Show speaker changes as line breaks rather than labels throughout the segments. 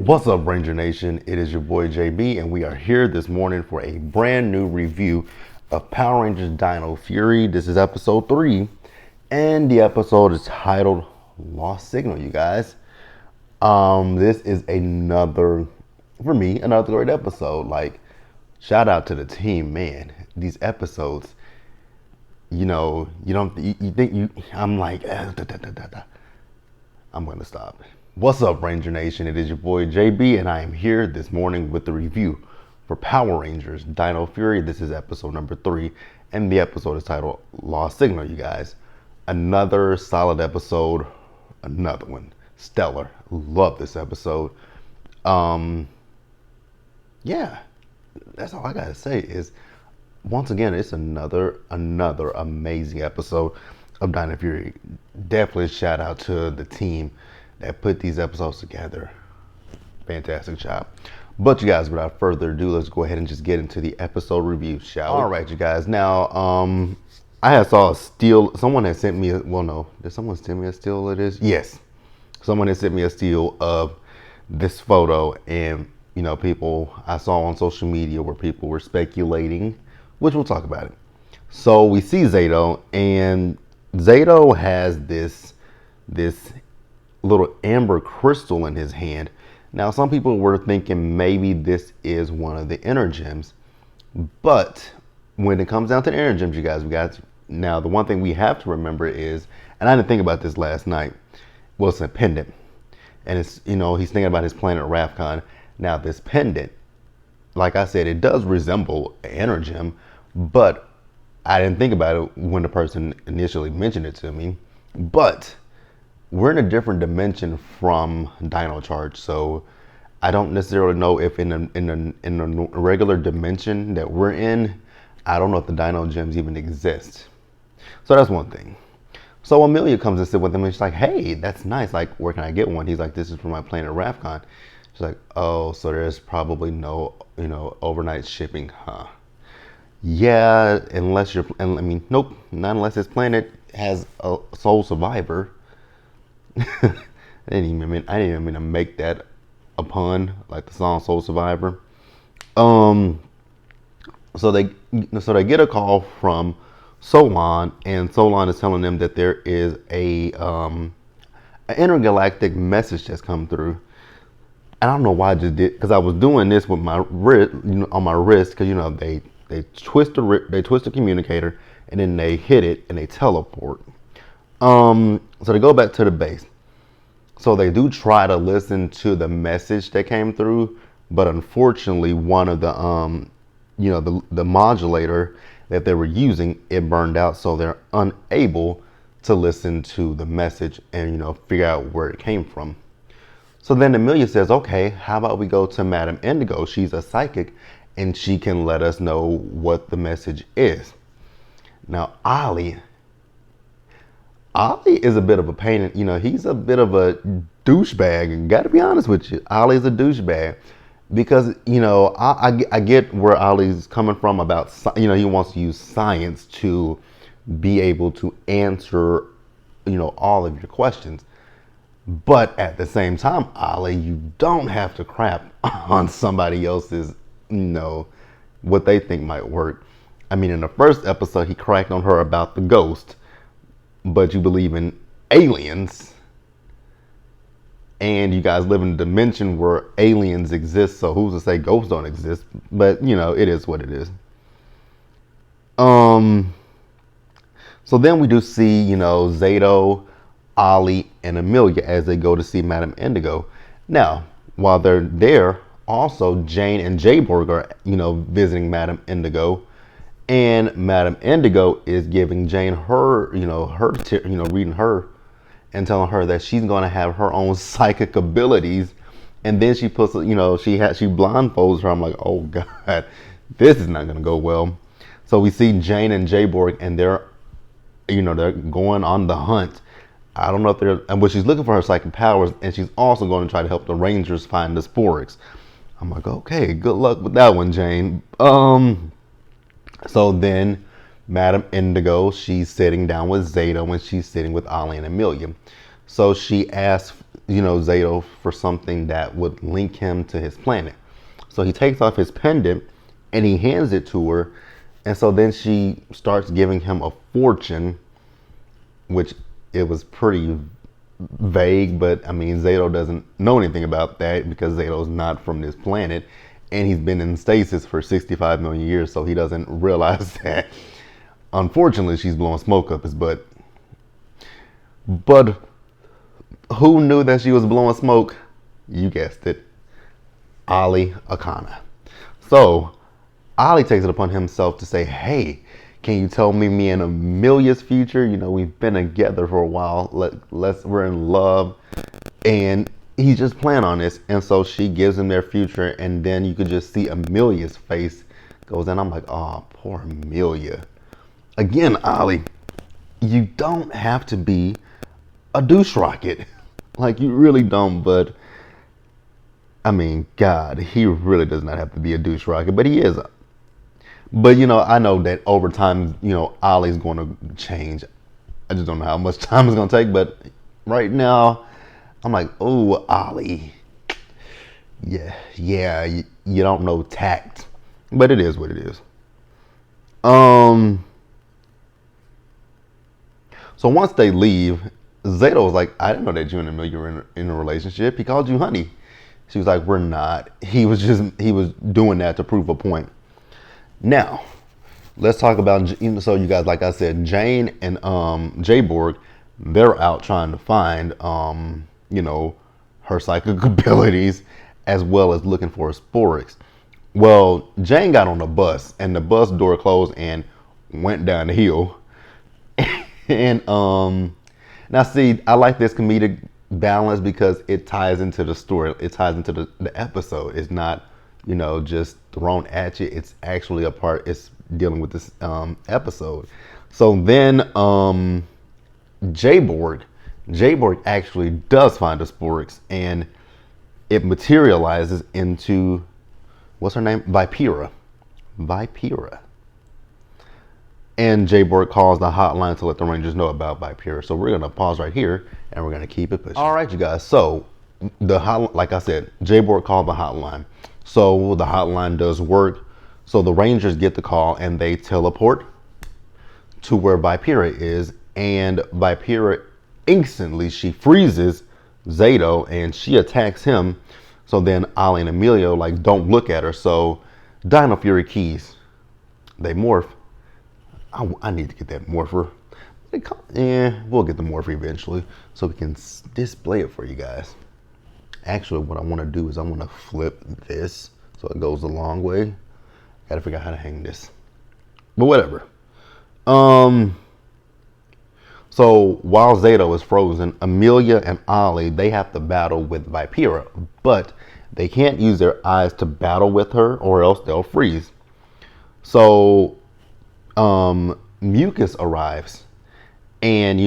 What's up, Ranger Nation? It is your boy JB, and we are here this morning for a brand new review of Power Rangers Dino Fury. This is episode 3, and the episode is titled Lost Signal, you guys. This is another great episode. Like, shout out to the team, man. These episodes, I'm like, I'm gonna stop. What's up, Ranger Nation? It is your boy JB, and I am here this morning with the review for Power Rangers Dino Fury. This is episode number 3, and the episode is titled Lost Signal, you guys. Another solid episode, another one. Stellar. Love this episode. Yeah, that's all I gotta say is, once again, it's another amazing episode of Dino Fury. Definitely shout out to the team that put these episodes together. Fantastic job. But you guys, without further ado, let's go ahead and just get into the episode review, shall we? All right, you guys. Now, I had saw a steal. Someone had sent me did someone send me a steal of this? Yes. Someone had sent me a steal of this photo, and people I saw on social media where people were speculating, which we'll talk about it. So we see Zato, and Zato has this little amber crystal in his hand. Now, some people were thinking maybe this is one of the inner gems, but when it comes down to the inner gems, you guys, now the one thing we have to remember is, and I didn't think about this last night, well, it's a pendant, and it's he's thinking about his planet Rafcon. Now, this pendant, like I said, it does resemble an inner gem, but I didn't think about it when the person initially mentioned it to me. But we're in a different dimension from Dino Charge, so I don't necessarily know if in a regular dimension that we're in, I don't know if the Dino Gems even exist. So that's one thing. So Amelia comes and sits with him, and she's like, "Hey, that's nice. Like, where can I get one?" He's like, "This is for my planet Rafcon." She's like, "Oh, so there's probably no, overnight shipping, huh?" Yeah, nope, not unless this planet has a sole survivor. I didn't even mean to make that a pun, like the song Soul Survivor. So they get a call from Solon, and Solon is telling them that there is an intergalactic message that's come through. And I don't know why I just did, because I was doing this with my wrist, on my wrist, because they twist the communicator, and then they hit it and they teleport. So they go back to the base. So they do try to listen to the message that came through, but unfortunately, one of the the modulator that they were using, it burned out, so they're unable to listen to the message and figure out where it came from. So then Amelia says, "Okay, how about we go to Madame Indigo? She's a psychic, and she can let us know what the message is." Now, Ollie is a bit of a pain, he's a bit of a douchebag. Got to be honest with you, Ollie's a douchebag, because I get where Ollie's coming from about he wants to use science to be able to answer all of your questions, but at the same time, Ollie, you don't have to crap on somebody else's what they think might work. I mean, in the first episode, he cracked on her about the ghost, but you believe in aliens, and you guys live in a dimension where aliens exist, so who's to say ghosts don't exist? But it is what it is. So then we do see Zato, Ollie, and Amelia as they go to see Madame Indigo. Now, while they're there, also Jane and Jbarrett are visiting Madame Indigo. And Madame Indigo is giving Jane her, reading her and telling her that she's going to have her own psychic abilities. And then she puts, she blindfolds her. I'm like, oh God, this is not going to go well. So we see Jane and Jbarrett, and they're going on the hunt. I don't know if but she's looking for her psychic powers, and she's also going to try to help the Rangers find the Sporix. I'm like, okay, good luck with that one, Jane. So then Madame Indigo, she's sitting down with Zato, and she's sitting with Ollie and Amelia. So she asks Zato for something that would link him to his planet. So he takes off his pendant and he hands it to her. And so then she starts giving him a fortune, which it was pretty vague, but I mean, Zato doesn't know anything about that because Zato's not from this planet and he's been in stasis for 65 million years, so he doesn't realize that. Unfortunately, she's blowing smoke up his butt. But who knew that she was blowing smoke? You guessed it. Ali Akana. So Ali takes it upon himself to say, hey, can you tell me and Amelia's future? We've been together for a while. We're in love. And he's just playing on this. And so she gives him their future. And then you could just see Amelia's face goes in. I'm like, oh, poor Amelia. Again, Ali, you don't have to be a douche rocket. Like, you really don't. But I mean, God, he really does not have to be a douche rocket, but he is. But, I know that over time, Ollie's going to change. I just don't know how much time it's going to take. But right now, I'm like, oh, Ollie. Yeah, you don't know tact. But it is what it is. So once they leave, Zato was like, I didn't know that you and Amelia were in a relationship. He called you honey. She was like, we're not. He was doing that to prove a point. Now, let's talk about, so you guys, like I said, Jane and Jborg, they're out trying to find, her psychic abilities as well as looking for sporix. Well, Jane got on the bus and the bus door closed and went down the hill. And now see, I like this comedic balance because it ties into the story. It ties into the episode. It's not, just thrown at you. It's actually a part. It's dealing with this episode. So then Jborg actually does find the sporix and it materializes into, what's her name? Vipera. And Jborg calls the hotline to let the Rangers know about Vipera. So we're going to pause right here and we're going to keep it pushing. All right, you guys. So like I said, Jborg called the hotline. So the hotline does work. So the Rangers get the call and they teleport to where Vipera is. And Vipera instantly, she freezes Zato and she attacks him. So then Ollie and Amelia don't look at her. So Dino Fury keys, they morph. I need to get that morpher. Yeah, we'll get the morpher eventually so we can display it for you guys. Actually, what I want to do is I want to flip this so it goes the long way. Gotta figure out how to hang this. But whatever. So while Zato is frozen, Amelia and Ollie, they have to battle with Vipera. But they can't use their eyes to battle with her or else they'll freeze. So Mucus arrives, and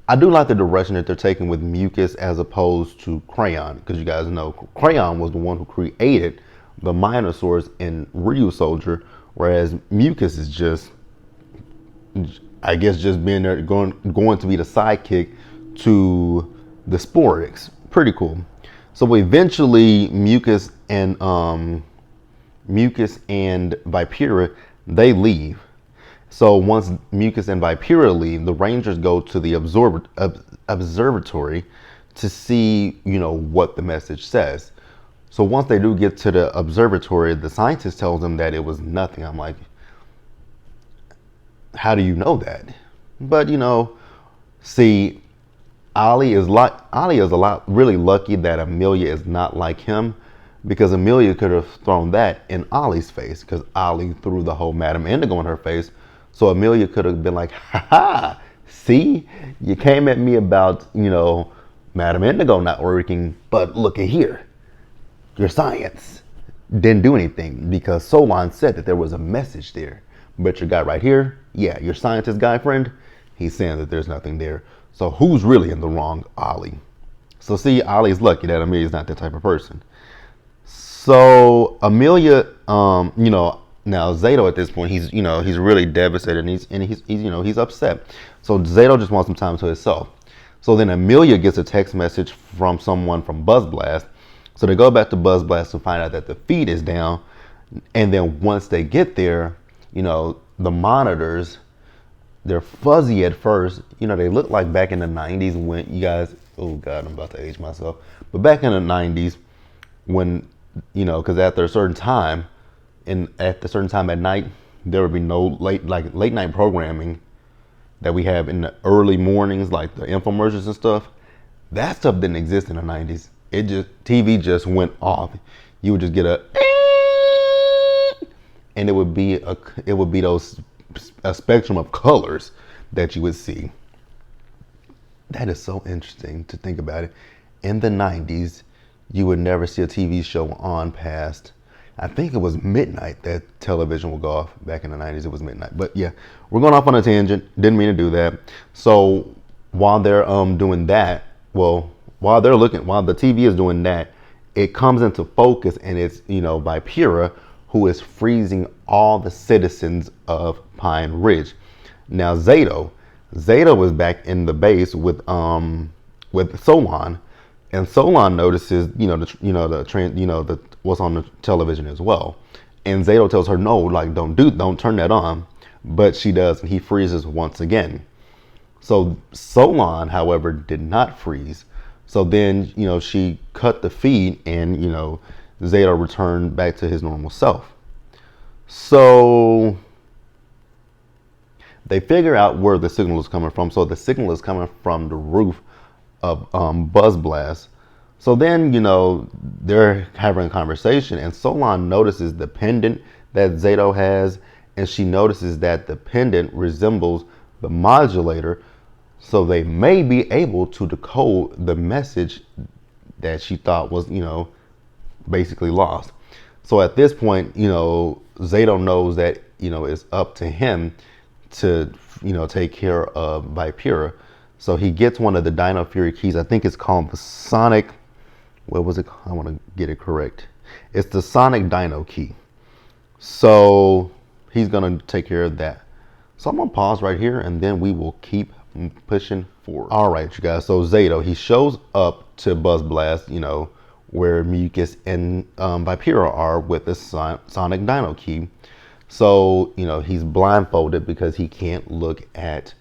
I do like the direction that they're taking with Mucus as opposed to Crayon, because you guys know Crayon was the one who created the Minosaurs in Ryu Soldier, whereas Mucus is just, I guess, just being there, going to be the sidekick to the Sporix. Pretty cool. So eventually Mucus and Vipera, they leave. So once Mucus and Vipera leave, the Rangers go to the observatory to see, what the message says. So once they do get to the observatory, the scientist tells them that it was nothing. I'm like, how do you know that? But see, Ollie is really lucky that Amelia is not like him, because Amelia could have thrown that in Ollie's face, because Ollie threw the whole Madame Indigo in her face. So Amelia could have been like, ha, see, you came at me about, Madame Indigo not working, but look at here, your science didn't do anything, because Solon said that there was a message there. But your guy right here, yeah, your scientist guy friend, he's saying that there's nothing there. So who's really in the wrong? Ollie. So see, Ollie's lucky that Amelia's not that type of person. So Amelia, now Zato at this point, he's really devastated and he's upset. So Zato just wants some time to himself. So then Amelia gets a text message from someone from Buzz Blast. So they go back to Buzz Blast to find out that the feed is down. And then once they get there, the monitors, they're fuzzy at first. They look like back in the 90s when you guys, oh God, I'm about to age myself. But back in the 90s when, because after a certain time, at a certain time at night, there would be no late night programming that we have in the early mornings, like the infomercials and stuff. That stuff didn't exist in the 90s. TV just went off. You would just get and it would be a spectrum of colors that you would see. That is so interesting to think about it. In the 90s, you would never see a TV show on past, I think it was midnight that television would go off. Back in the 90s, it was midnight. But yeah, we're going off on a tangent. Didn't mean to do that. So while they're doing that, while the TV is doing that, it comes into focus, and it's, Vipera, who is freezing all the citizens of Pine Ridge. Now Zato was back in the base with Solon, and Solon notices what's on the television as well, and Zato tells her no, like don't turn that on, but she does, and he freezes once again. So Solon, however, did not freeze. So then she cut the feed, and Zato returned back to his normal self. So they figure out where the signal is coming from. So the signal is coming from the roof of Buzz Blast. So then, they're having a conversation, and Solon notices the pendant that Zato has, and she notices that the pendant resembles the modulator. So they may be able to decode the message that she thought was, basically lost. So at this point, Zato knows that, it's up to him to, take care of Vipera. So he gets one of the Dino Fury keys. I think it's called the Sonic, what was it? I want to get it correct. It's the Sonic Dino key. So he's going to take care of that. So I'm going to pause right here, and then we will keep pushing forward. All right, you guys. So Zato, he shows up to Buzz Blast, where Mucus and Vipera are with the Sonic Dino key. So, he's blindfolded because he can't look at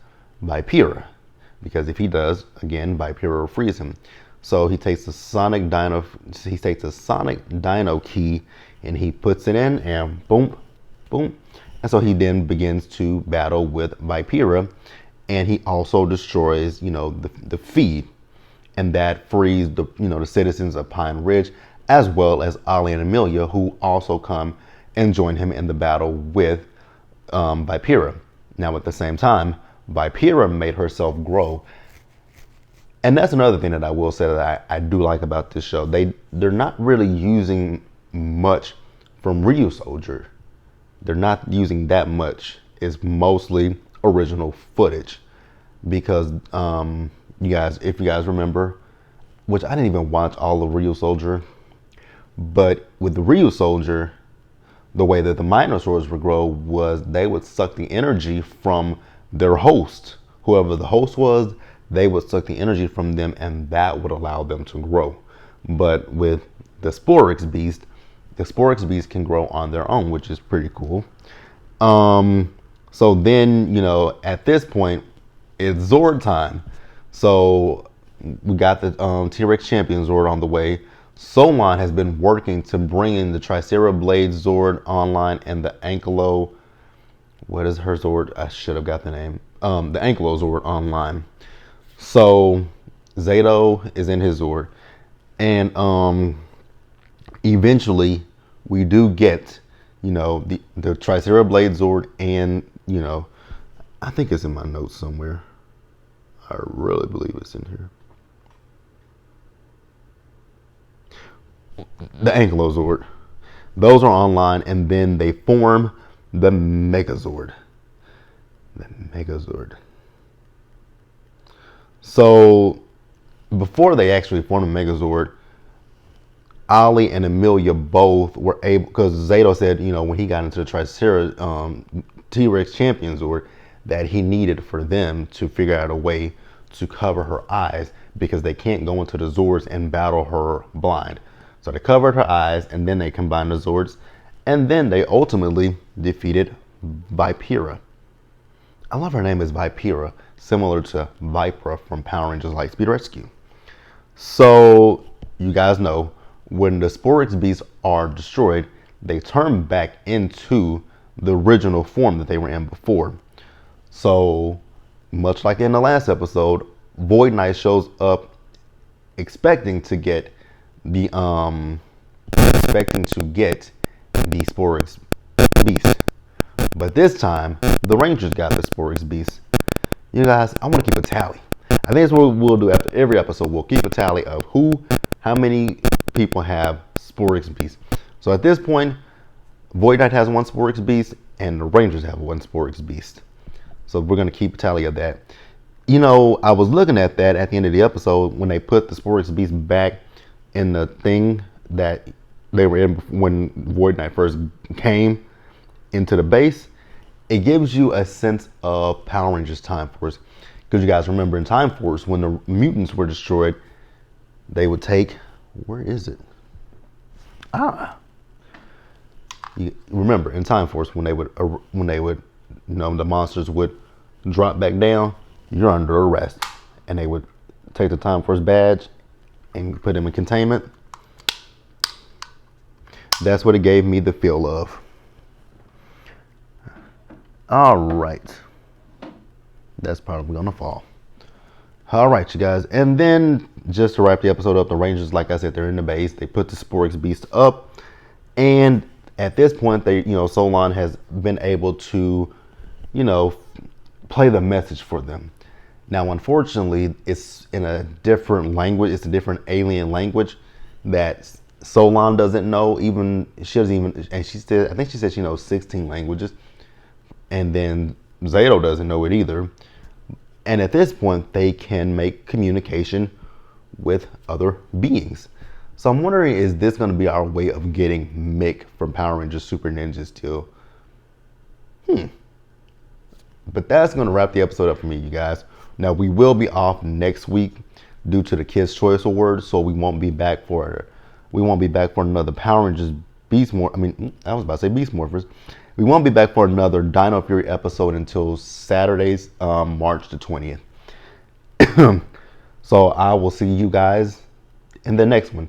Vipera. Because if he does, again, Vipera will freeze him. So he takes the Sonic Dino key, and he puts it in, and boom, boom. And so he then begins to battle with Vipera, and he also destroys, the feed, and that frees the citizens of Pine Ridge, as well as Ollie and Amelia, who also come and join him in the battle with Vipera. Now, at the same time, Vipera made herself grow. And that's another thing that I will say that I do like about this show. They're not really using much from Ryusoulger. They're not using that much. It's mostly original footage. Because if you guys remember, which I didn't even watch all of Ryusoulger, but with the Ryusoulger, the way that the Minosaurs would grow was they would suck the energy from their host. Whoever the host was, they would suck the energy from them, and that would allow them to grow. But with the Sporix Beast can grow on their own, which is pretty cool. So then, at this point, it's Zord time. So we got the T-Rex Champion Zord on the way. Solon has been working to bring in the Tricera Blade Zord online, and the Ankylo, what is her Zord? I should have got the name. The Ankylo Zord online. So Zato is in his Zord, and eventually we do get, the Tricera Blade Zord, and I think it's in my notes somewhere. I really believe it's in here. The Ankylozord. Those are online, and then they form the Megazord. The Megazord. So before they actually formed the Megazord, Ollie and Amelia both were able, because Zato said, when he got into the Tricera T-Rex Champion Zord, that he needed for them to figure out a way to cover her eyes because they can't go into the Zords and battle her blind. So they covered her eyes, and then they combined the Zords, and then they ultimately defeated Vipera. I love her name is Vipera, similar to Vipera from Power Rangers Lightspeed Rescue. So you guys know when the Sporix beasts are destroyed, they turn back into the original form that they were in before. So much like in the last episode, Void Knight shows up expecting to get the Sporix beast. But this time, the Rangers got the Sporix beast. You guys, I want to keep a tally. I think that's what we'll do after every episode. We'll keep a tally of how many people have Sporix beast. So at this point, Void Knight has one Sporix beast, and the Rangers have one Sporix beast. So we're going to keep a tally of that. You know, I was looking at that at the end of the episode when they put the Sporix beast back in the thing that they were in when Void Knight first came into the base. It gives you a sense of Power Rangers Time Force. Because you guys remember in Time Force, when the mutants were destroyed, they would take, where is it? You remember in Time Force when they would, the monsters would drop back down, you're under arrest. And they would take the Time Force badge and put them in containment. That's what it gave me the feel of. All right. That's probably gonna fall. All right, you guys. And then just to wrap the episode up, the Rangers, like I said, they're in the base. They put the Sporix beast up. And at this point, Solon has been able to, play the message for them. Now, unfortunately, it's in a different language. It's a different alien language that Solon doesn't know. She doesn't even, and I think she said she knows 16 languages. And then Zato doesn't know it either. And at this point, they can make communication with other beings. So I'm wondering, is this going to be our way of getting Mick from Power Rangers Super Ninja Steel? But that's going to wrap the episode up for me, you guys. Now, we will be off next week due to the Kids' Choice Awards, so we won't be back for another Power Rangers Beast Morphers. We won't be back for another Dino Fury episode until Saturday's March the 20th. So I will see you guys in the next one.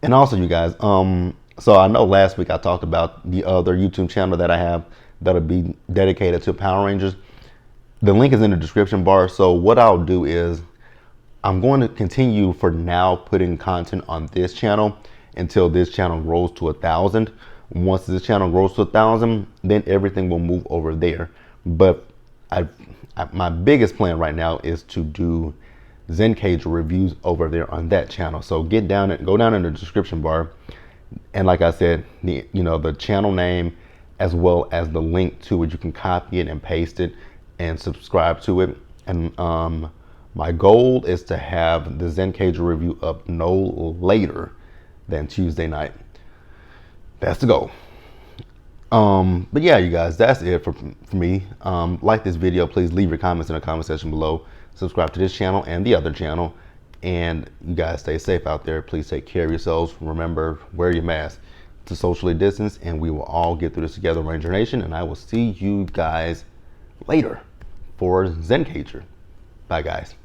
And also, you guys, so I know last week I talked about the other YouTube channel that I have that'll be dedicated to Power Rangers. The link is in the description bar. So what I'll do is I'm going to continue for now putting content on this channel until this channel grows to 1,000. Once this channel grows to 1,000, then everything will move over there. But my biggest plan right now is to do Zencage reviews over there on that channel. So go down in the description bar, and like I said, the channel name as well as the link to it. You can copy it and paste it and subscribe to it. And my goal is to have the Zencage review up no later than Tuesday night. That's the goal. But yeah, you guys, that's it for me. Like this video, please leave your comments in the comment section below. Subscribe to this channel and the other channel. And you guys stay safe out there. Please take care of yourselves. Remember, wear your mask to socially distance, and we will all get through this together, Ranger Nation. And I will see you guys later for Zencager. Bye, guys.